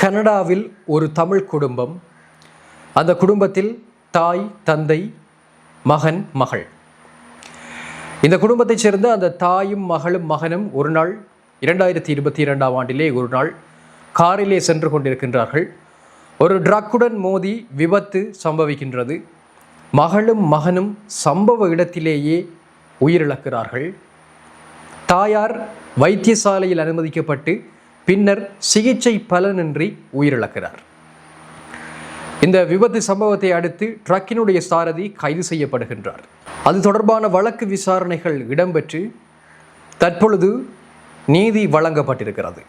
கனடாவில் ஒரு தமிழ் குடும்பம். அந்த குடும்பத்தில் தாய், தந்தை, மகன், மகள். இந்த குடும்பத்தைச் சேர்ந்த அந்த தாயும் மகனும் ஒரு நாள் 2022ஆம் ஆண்டிலே ஒரு நாள் காரிலே சென்று கொண்டிருக்கின்றார்கள். ஒரு ட்ரக்குடன் மோதி விபத்து சம்பவிக்கின்றது. மகளும் மகனும் சம்பவ இடத்திலேயே உயிரிழக்கிறார்கள். தாயார் வைத்தியசாலையில் அனுமதிக்கப்பட்டு பின்னர் சிகிச்சை பலனின்றி உயிரிழக்கிறார். இந்த விபத்து சம்பவத்தை அடுத்து ட்ரக்கினுடைய சாரதி கைது செய்யப்படுகின்றார். அது தொடர்பான வழக்கு விசாரணைகள் இடம்பெற்று தற்பொழுது நீதி வழங்கப்பட்டிருக்கிறது.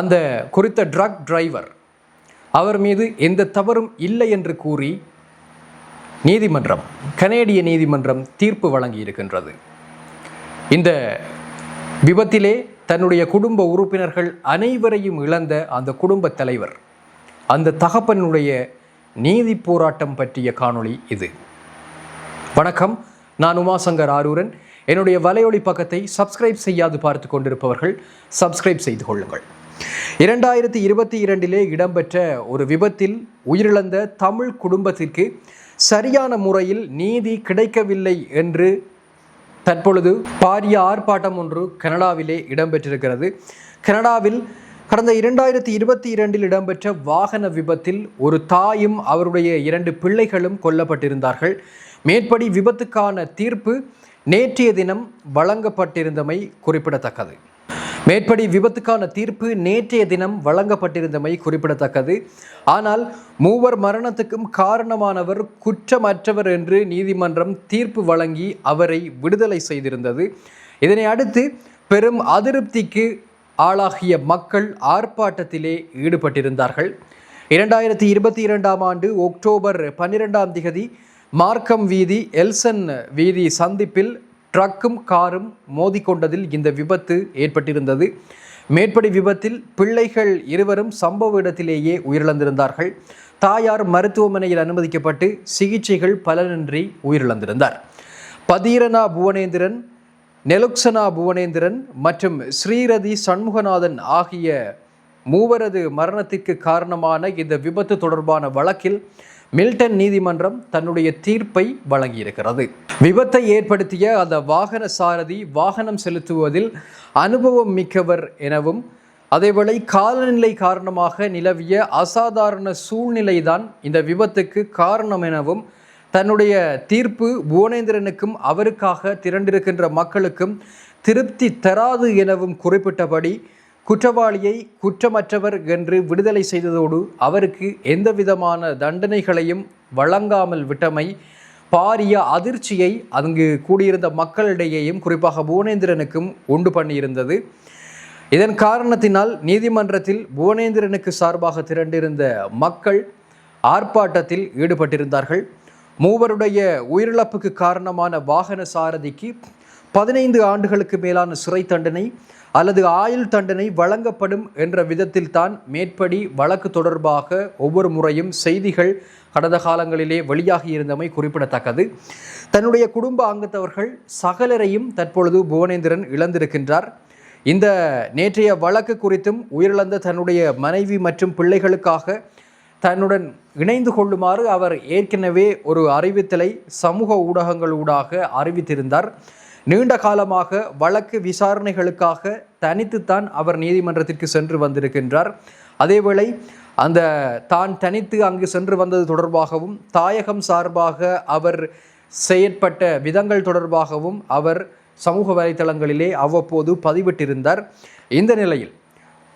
அந்த குறித்த ட்ரக் டிரைவர் அவர் மீது எந்த தவறும் இல்லை என்று கூறி கனேடிய நீதிமன்றம் தீர்ப்பு வழங்கியிருக்கின்றது. இந்த விபத்திலே தன்னுடைய குடும்ப உறுப்பினர்கள் அனைவரையும் இழந்த அந்த குடும்ப தலைவர், அந்த தகப்பனுடைய நீதி போராட்டம் பற்றிய காணொளி இது. வணக்கம், நான் உமாசங்கர் ஆரூரன். என்னுடைய வலையொலி பக்கத்தை சப்ஸ்கிரைப் செய்யாது பார்த்து கொண்டிருப்பவர்கள் சப்ஸ்கிரைப் செய்து கொள்ளுங்கள். 2022 இடம்பெற்ற ஒரு விபத்தில் உயிரிழந்த தமிழ் குடும்பத்திற்கு சரியான முறையில் நீதி கிடைக்கவில்லை என்று தற்பொழுது பாரிய ஆர்ப்பாட்டம் ஒன்று கனடாவிலே இடம்பெற்றிருக்கிறது. கனடாவில் கடந்த 2022 இடம்பெற்ற வாகன விபத்தில் ஒரு தாயும் அவருடைய 2 பிள்ளைகளும் கொல்லப்பட்டிருந்தார்கள். மேற்படி விபத்துக்கான தீர்ப்பு நேற்றைய தினம் வழங்கப்பட்டிருந்தமை குறிப்பிடத்தக்கது. ஆனால் 3 மரணத்துக்கும் காரணமானவர் குற்றமற்றவர் என்று நீதிமன்றம் தீர்ப்பு வழங்கி அவரை விடுதலை செய்திருந்தது. இதனை அடுத்து பெரும் அதிருப்திக்கு ஆளாகிய மக்கள் ஆர்ப்பாட்டத்திலே ஈடுபட்டிருந்தார்கள். 2022ஆம் ஆண்டு அக்டோபர் 12ஆம் தேதி மார்க்கம் வீதி எல்சன் வீதி சந்திப்பில் ட்ரக்கும் காரும் மோதிக்கொண்டதில் இந்த விபத்து ஏற்பட்டிருந்தது. மேற்படி விபத்தில் பிள்ளைகள் இருவரும் சம்பவ இடத்திலேயே உயிரிழந்திருந்தார்கள். தாயார் மருத்துவமனையில் அனுமதிக்கப்பட்டு சிகிச்சைகள் பலனின்றி உயிரிழந்திருந்தார். பதீரனா புவனேந்திரன், நெலுக்சனா புவனேந்திரன் மற்றும் ஸ்ரீரதி சண்முகநாதன் ஆகிய 3 மரணத்திற்கு காரணமான இந்த விபத்து தொடர்பான வழக்கில் மில்டன் நீதிமன்றம் தன்னுடைய தீர்ப்பை வழங்கியிருக்கிறது. விபத்தை ஏற்படுத்திய அந்த வாகன சாரதி வாகனம் செலுத்துவதில் அனுபவம் மிக்கவர் எனவும், அதேவேளை காலநிலை காரணமாக நிலவிய அசாதாரண சூழ்நிலைதான் இந்த விபத்துக்கு காரணம் எனவும் தன்னுடைய தீர்ப்பு புவனேந்திரனுக்கும் அவருக்காக திரண்டிருக்கின்ற மக்களுக்கும் திருப்தி தராது எனவும் குறிப்பிட்டபடி குற்றவாளியை குற்றமற்றவர் என்று விடுதலை செய்ததோடு அவருக்கு எந்தவிதமான தண்டனைகளையும் வழங்காமல் விட்டமை பாரிய அதிர்ச்சியை அங்கு கூடியிருந்த மக்களிடையேயும் குறிப்பாக புவனேந்திரனுக்கும் உண்டு பண்ணியிருந்தது. இதன் காரணத்தினால் நீதிமன்றத்தில் புவனேந்திரனுக்கு சார்பாக திரண்டிருந்த மக்கள் ஆர்ப்பாட்டத்தில் ஈடுபட்டிருந்தார்கள். 3 உயிரிழப்புக்கு காரணமான வாகன சாரதிக்கு 15 ஆண்டுகளுக்கு மேலான சிறை தண்டனை அல்லது ஆயுள் தண்டனை வழங்கப்படும் என்ற விதத்தில் தான் மேற்படி வழக்கு தொடர்பாக ஒவ்வொரு முறையும் செய்திகள் கடந்த காலங்களிலே வெளியாகி இருந்தமை குறிப்பிடத்தக்கது. தன்னுடைய குடும்ப அங்கத்தவர்கள் சகலரையும் தற்பொழுது புவனேந்திரன் இழந்திருக்கின்றார். இந்த நேற்றைய வழக்கு குறித்தும் உயிரிழந்த தன்னுடைய மனைவி மற்றும் பிள்ளைகளுக்காக தன்னுடன் இணைந்து கொள்ளுமாறு அவர் ஏற்கனவே ஒரு அறிவித்தலை சமூக ஊடகங்களூடாக அறிவித்திருந்தார். நீண்ட காலமாக வழக்கு விசாரணைகளுக்காக தனித்துத்தான் அவர் நீதிமன்றத்திற்கு சென்று வந்திருக்கின்றார். அதேவேளை அந்த தான் தனித்து அங்கு சென்று வந்தது தொடர்பாகவும் தாயகம் சார்பாக அவர் செயற்பட்ட விதங்கள் தொடர்பாகவும் அவர் சமூக வலைத்தளங்களிலே அவ்வப்போது பதிவிட்டிருந்தார். இந்த நிலையில்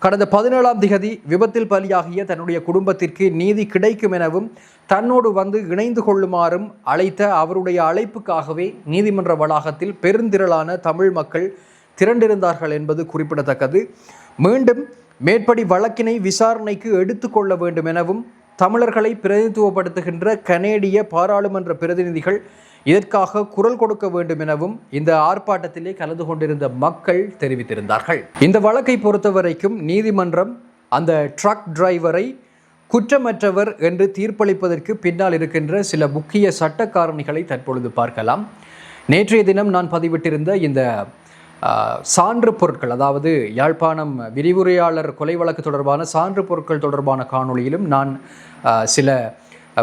கடந்த 17ஆம் தேதி விபத்தில் பலியாகிய தன்னுடைய குடும்பத்திற்கு நீதி கிடைக்கும் எனவும் தன்னோடு வந்து இணைந்து கொள்ளுமாறும் அழைத்த அவருடைய அழைப்புக்காகவே நீதிமன்ற வளாகத்தில் பெருந்திரளான தமிழ் மக்கள் திரண்டிருந்தார்கள் என்பது குறிப்பிடத்தக்கது. மீண்டும் மேற்படி வழக்கினை விசாரணைக்கு எடுத்துக்கொள்ள வேண்டும் எனவும் தமிழர்களை பிரதிநிதித்துவப்படுத்துகின்ற கனேடிய பாராளுமன்ற பிரதிநிதிகள் இதற்காக குரல் கொடுக்க வேண்டும் எனவும் இந்த ஆர்ப்பாட்டத்திலே கலந்து கொண்டிருந்த மக்கள் தெரிவித்திருந்தார்கள். இந்த வழக்கை பொறுத்தவரைக்கும் நீதிமன்றம் அந்த ட்ரக் டிரைவரை குற்றமற்றவர் என்று தீர்ப்பளிப்பதற்கு பின்னால் இருக்கின்ற சில முக்கிய சட்ட காரணிகளை தற்பொழுது பார்க்கலாம். நேற்றைய தினம் நான் பதிவிட்டிருந்த இந்த சான்று பொருட்கள், அதாவது யாழ்ப்பாணம் விரிவுரையாளர் கொலை வழக்கு தொடர்பான சான்று பொருட்கள் தொடர்பான காணொளியிலும் நான் சில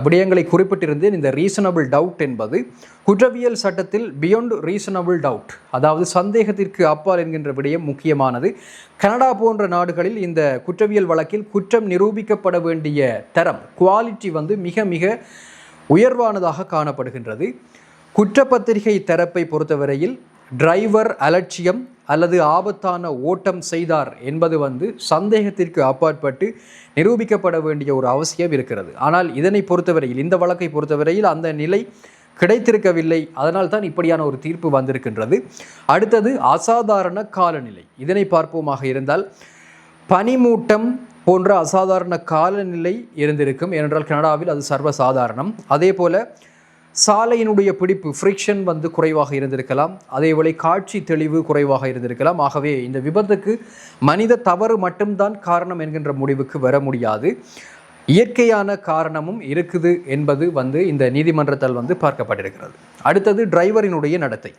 விடயங்களை குறிப்பிட்டிருந்தேன். இந்த ரீசனபிள் டவுட் என்பது குற்றவியல் சட்டத்தில் பியாண்ட் ரீசனபிள் டவுட், அதாவது சந்தேகத்திற்கு அப்பால் என்கின்ற விடயம் முக்கியமானது. கனடா போன்ற நாடுகளில் இந்த குற்றவியல் வழக்கில் குற்றம் நிரூபிக்கப்பட வேண்டிய தரம், குவாலிட்டி மிக மிக உயர்வானதாக காணப்படுகின்றது. குற்றப்பத்திரிகை தரப்பை பொறுத்தவரையில் டிரைவர் அலட்சியம் அல்லது ஆபத்தான ஓட்டம் செய்தார் என்பது சந்தேகத்திற்கு அப்பாற்பட்டு நிரூபிக்கப்பட வேண்டிய ஒரு அவசியம் இருக்கிறது. ஆனால் இதனை பொறுத்தவரையில், இந்த வழக்கை பொறுத்தவரையில் அந்த நிலை கிடைத்திருக்கவில்லை. அதனால் தான் இப்படியான ஒரு தீர்ப்பு வந்திருக்கின்றது. அடுத்தது அசாதாரண காலநிலை. இதனை பார்ப்போமாக இருந்தால் பனிமூட்டம் போன்ற அசாதாரண காலநிலை இருந்திருக்கும். ஏனென்றால் கனடாவில் அது சர்வசாதாரணம். அதே போல சாலையினுடைய பிடிப்பு, ஃப்ரிக்ஷன் குறைவாக இருந்திருக்கலாம். அதேவேளை காட்சி தெளிவு குறைவாக இருந்திருக்கலாம். ஆகவே இந்த விபத்துக்கு மனித தவறு மட்டும்தான் காரணம் என்கின்ற முடிவுக்கு வர முடியாது. இயற்கையான காரணமும் இருக்குது என்பது இந்த நீதிமன்றத்தால் பார்க்கப்பட்டிருக்கிறது. அடுத்தது டிரைவரினுடைய நடத்தை.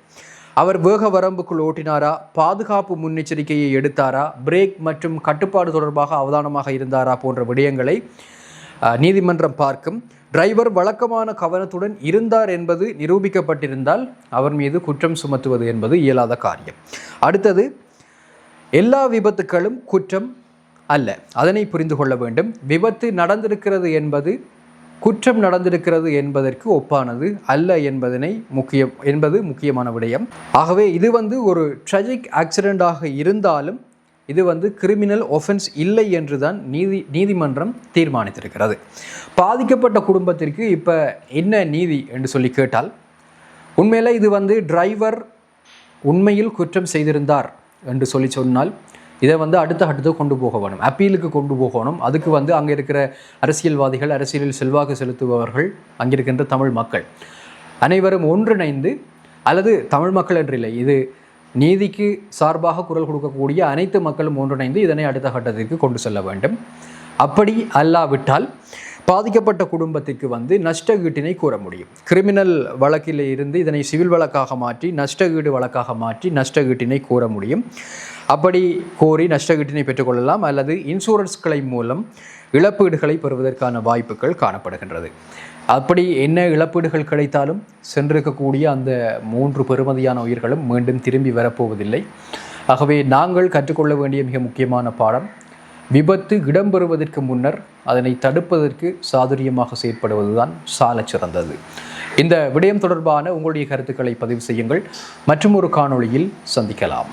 அவர் வேக வரம்புக்குள் ஓட்டினாரா, பாதுகாப்பு முன்னெச்சரிக்கையை எடுத்தாரா, பிரேக் மற்றும் கட்டுப்பாடு தொடர்பாக அவதானமாக இருந்தாரா போன்ற விடயங்களை நீதிமன்றம் பார்க்கும். டிரைவர் வழக்கமான கவனத்துடன் இருந்தார் என்பது நிரூபிக்கப்பட்டிருந்தால் அவர் மீது குற்றம் சுமத்துவது என்பது இயலாத காரியம். அடுத்தது, எல்லா விபத்துக்களும் குற்றம் அல்ல, அதனை புரிந்து கொள்ள வேண்டும். விபத்து நடந்திருக்கிறது என்பது குற்றம் நடந்திருக்கிறது என்பதற்கு ஒப்பானது அல்ல என்பது முக்கியமான விடயம். ஆகவே இது ஒரு ட்ராஜிக் ஆக்சிடென்டாக இருந்தாலும் இது கிரிமினல் ஒஃபென்ஸ் இல்லை என்று தான் நீதிமன்றம் தீர்மானித்திருக்கிறது. பாதிக்கப்பட்ட குடும்பத்திற்கு இப்போ என்ன நீதி என்று சொல்லி கேட்டால், உண்மையில் இது டிரைவர் உண்மையில் குற்றம் செய்திருந்தார் என்று சொன்னால் இதை அடுத்த கட்டத்துக்கு கொண்டு போக வேணும், அப்பீலுக்கு கொண்டு போகணும். அதுக்கு அங்கே இருக்கிற அரசியல்வாதிகள், அரசியலில் செல்வாக்கு செலுத்துபவர்கள், அங்கே இருக்கின்ற தமிழ் மக்கள் அனைவரும் ஒன்றிணைந்து, அல்லது தமிழ் மக்கள் என்றில்லை, இது நீதிக்கு சார்பாக குரல் கொடுக்கக்கூடிய அனைத்து மக்களும் ஒன்றிணைந்து இதனை அடுத்த கட்டத்திற்கு கொண்டு செல்ல வேண்டும். அப்படி அல்லாவிட்டால் பாதிக்கப்பட்ட குடும்பத்திற்கு நஷ்டஈட்டினை கூற முடியும். கிரிமினல் வழக்கில் இருந்து இதனை சிவில் வழக்காக மாற்றி நஷ்டஈடு வழக்காக மாற்றி நஷ்டஈட்டினை கூற முடியும். அப்படி கோரி நஷ்டஈட்டினை பெற்றுக்கொள்ளலாம், அல்லது இன்சூரன்ஸ் கிளைம் மூலம் இழப்பீடுகளை பெறுவதற்கான வாய்ப்புகள் காணப்படுகின்றது. அப்படி என்ன இழப்பீடுகள் கிடைத்தாலும் சென்றிருக்கக்கூடிய அந்த 3 பெறுமதியான உயிர்களும் மீண்டும் திரும்பி வரப்போவதில்லை. ஆகவே நாங்கள் கற்றுக்கொள்ள வேண்டிய மிக முக்கியமான பாடம், விபத்து இடம்பெறுவதற்கு முன்னர் அதனை தடுப்பதற்கு சாதுரியமாக செயற்படுவதுதான் சாலச் சிறந்தது. இந்த விடயம் தொடர்பான உங்களுடைய கருத்துக்களை பதிவு செய்யுங்கள். மற்றும் ஒரு காணொளியில் சந்திக்கலாம்.